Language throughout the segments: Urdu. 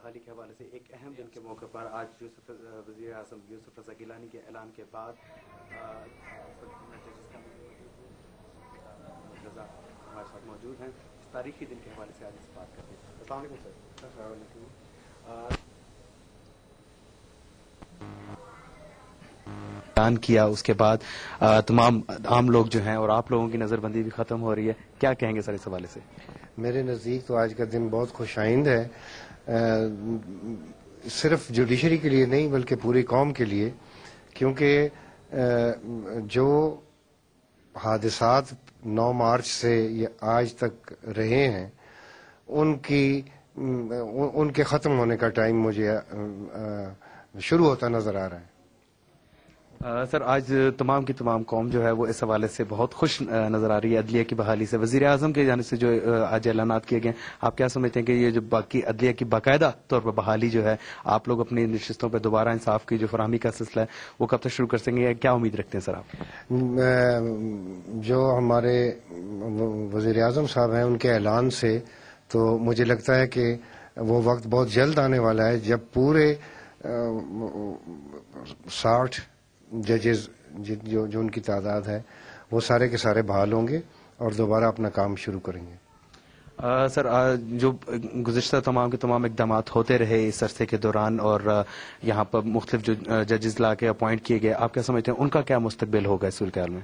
بحالی کے حوالے سے ایک اہم دن کے موقع پر آج وزیر اعظم یوسف رضا گیلانی کے اعلان کے بعد رضا ہمارے ساتھ موجود ہیں. اس تاریخی دن کے حوالے سے آج اس بات کرتے ہیں. السلام علیکم سر. السلام علیکم. اعلان کیا اس کے بعد تمام عام لوگ جو ہیں اور آپ لوگوں کی نظر بندی بھی ختم ہو رہی ہے, کیا کہیں گے سر اس حوالے سے؟ میرے نزدیک تو آج کا دن بہت خوش آئند ہے, صرف جوڈیشری کے لیے نہیں بلکہ پوری قوم کے لیے, کیونکہ جو حادثات 9 مارچ سے آج تک رہے ہیں ان کے ختم ہونے کا ٹائم مجھے شروع ہوتا نظر آ رہا ہے. سر آج تمام کی تمام قوم جو ہے وہ اس حوالے سے بہت خوش نظر آ رہی ہے عدلیہ کی بحالی سے. وزیر اعظم کی جانب سے جو آج اعلانات کیے گئے ہیں, آپ کیا سمجھتے ہیں کہ یہ جو باقی عدلیہ کی باقاعدہ طور پر بحالی جو ہے, آپ لوگ اپنی نشستوں پہ دوبارہ انصاف کی جو فراہمی کا سلسلہ ہے وہ کب تک شروع کر سکیں گے, کیا امید رکھتے ہیں سر آپ؟ جو ہمارے وزیر اعظم صاحب ہیں ان کے اعلان سے تو مجھے لگتا ہے کہ وہ وقت بہت جلد آنے والا ہے جب پورے 60 ججز جو ان کی تعداد ہے وہ سارے کے سارے بحال ہوں گے اور دوبارہ اپنا کام شروع کریں گے. سر جو گزشتہ تمام کے تمام اقدامات ہوتے رہے اس عرصے کے دوران اور یہاں پر مختلف جو ججز لا کے اپوائنٹ کیے گئے, آپ کیا سمجھتے ہیں ان کا کیا مستقبل ہوگا اس صورتحال میں؟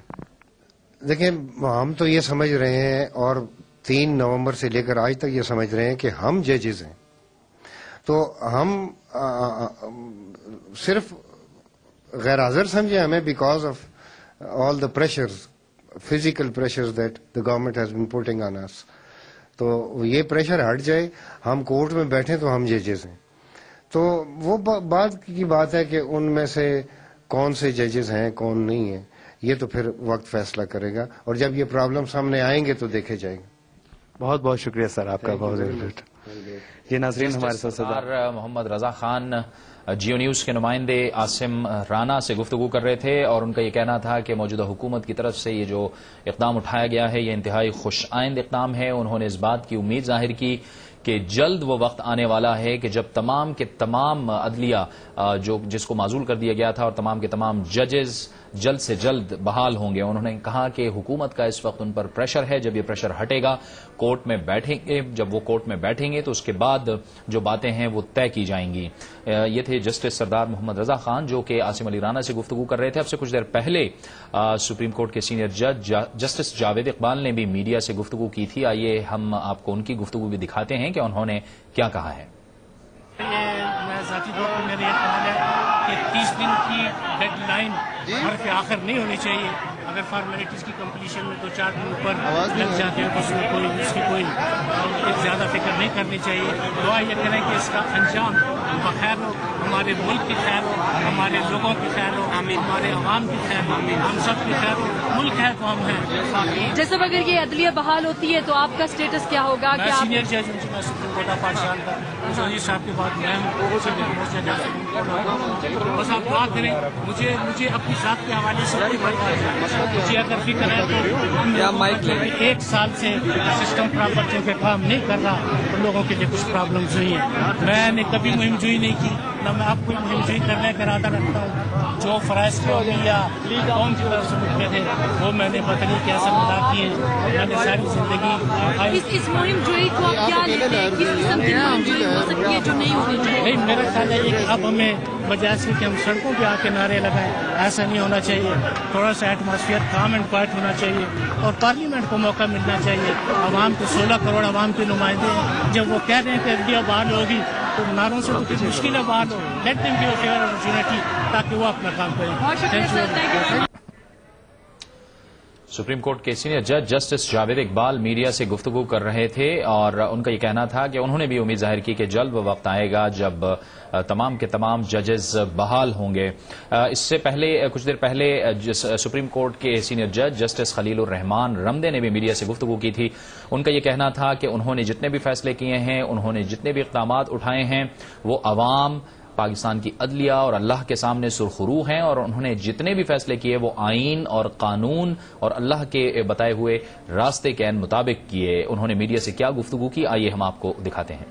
دیکھیں, ہم تو یہ سمجھ رہے ہیں اور 3 نومبر سے لے کر آج تک یہ سمجھ رہے ہیں کہ ہم ججز ہیں, تو ہم صرف غیر حاضر سمجھے ہمیں because of all the pressures, physical pressures that the government has been putting on us. تو یہ پریشر ہٹ جائے, ہم کورٹ میں بیٹھیں تو ہم ججز ہیں. تو وہ بات کی بات ہے کہ ان میں سے کون سے ججز ہیں کون نہیں ہیں, یہ تو پھر وقت فیصلہ کرے گا, اور جب یہ پرابلم سامنے آئیں گے تو دیکھے جائیں گے. بہت بہت شکریہ سر آپ کا. بہت یہ ناظرین ہمارے ساتھ سردار محمد رضا خان جیو نیوز کے نمائندے عاصم رانا سے گفتگو کر رہے تھے, اور ان کا یہ کہنا تھا کہ موجودہ حکومت کی طرف سے یہ جو اقدام اٹھایا گیا ہے یہ انتہائی خوش آئند اقدام ہے. انہوں نے اس بات کی امید ظاہر کی کہ جلد وہ وقت آنے والا ہے کہ جب تمام کے تمام عدلیہ جس کو معزول کر دیا گیا تھا اور تمام کے تمام ججز جلد سے جلد بحال ہوں گے. انہوں نے کہا کہ حکومت کا اس وقت ان پر پریشر ہے, جب یہ پریشر ہٹے گا کورٹ میں بیٹھیں گے, جب وہ کورٹ میں بیٹھیں گے تو اس کے بعد جو باتیں ہیں وہ طے کی جائیں گی. یہ تھے جسٹس سردار محمد رضا خان جو کہ عاصم علی رانا سے گفتگو کر رہے تھے. اب سے کچھ دیر پہلے سپریم کورٹ کے سینئر جج جسٹس جاوید اقبال نے بھی میڈیا سے گفتگو کی تھی. آئیے ہم آپ کو ان کی گفتگو بھی دکھاتے ہیں کہ انہوں نے کیا کہا ہے. میں ذاتی طور پر میرا یہ خیال ہے کہ 30 دن کی ڈیڈ لائن حرف آخر نہیں ہونی چاہیے. اگر فارمیلٹیز کی کمپلیشن میں 2-4 دن اوپر لگ جاتے ہیں تو اس میں اس کی کوئی زیادہ فکر نہیں کرنی چاہیے. دعا یہ کریں کہ اس کا انجام بخیر ہو, ہمارے ملک کی خیر ہو, ہمارے لوگوں کی خیر ہو, ہمارے عوام کی خیر ہو, ہم سب کی خیر ہو. ملک ہے تو ہم ہیں. جیسے اگر یہ عدلیہ بحال ہوتی ہے تو آپ کا اسٹیٹس کیا ہوگا؟ میں سینئر جج ہوں, میں سپریم کورٹ آف پاکستان کا جوزی صاحب کے بعد میں بس آپ دعا کریں. مجھے اپنی ذات کے حوالے سے کوئی پرواہ نہیں. مجھے اگر فکر ہے تو 1 سال سے سسٹم پراپر چونکہ کام نہیں کر رہا تو لوگوں کے لیے کچھ پرابلمز ہوئی ہیں. میں نے کبھی مہم جوئی نہیں کی, نہ میں اب کوئی مہم جوئی کرنے کا ارادہ رکھتا ہوں. جو فرائض یا قوم کی طرف سے ملتے تھے وہ میں نے بدلی کے اثر ادا کیے. میں نے ساری زندگی اس مہم جوئی کو آپ کیا لیتے ہیں, کس قسم کی مہم جوئی ہو سکتی ہے جو نہیں ہونی چاہیے؟ نہیں, میرا خیال ہے کہ اب ہمیں بجائے سے کہ ہم سڑکوں پہ آ کے نعرے لگائیں, ایسا نہیں ہونا چاہیے. تھوڑا سا ایٹماسفیئر کام اینڈ کوائٹ ہونا چاہیے اور پارلیمنٹ کو موقع ملنا چاہیے. عوام کے 16 کروڑ عوام کے نمائندے ہیں, جب وہ کہہ رہے ہیں کہ عدلیہ بحال ہوگی تو نعروں سے تو کچھ مشکل ہے بحال ہو. Let them give fair opportunity تاکہ وہ اپنا کام کریں. سپریم کورٹ کے سینئر جج جسٹس جاوید اقبال میڈیا سے گفتگو کر رہے تھے, اور ان کا یہ کہنا تھا کہ انہوں نے بھی امید ظاہر کی کہ جلد وہ وقت آئے گا جب تمام کے تمام ججز بحال ہوں گے. اس سے پہلے کچھ دیر پہلے سپریم کورٹ کے سینئر جج جسٹس خلیل الرحمان رمدے نے بھی میڈیا سے گفتگو کی تھی. ان کا یہ کہنا تھا کہ انہوں نے جتنے بھی فیصلے کیے ہیں, انہوں نے جتنے بھی اقدامات اٹھائے ہیں وہ عوام, پاکستان کی عدلیہ اور اللہ کے سامنے سرخرو ہیں, اور انہوں نے جتنے بھی فیصلے کیے وہ آئین اور قانون اور اللہ کے بتائے ہوئے راستے کے عین مطابق کیے. انہوں نے میڈیا سے کیا گفتگو کی, آئیے ہم آپ کو دکھاتے ہیں.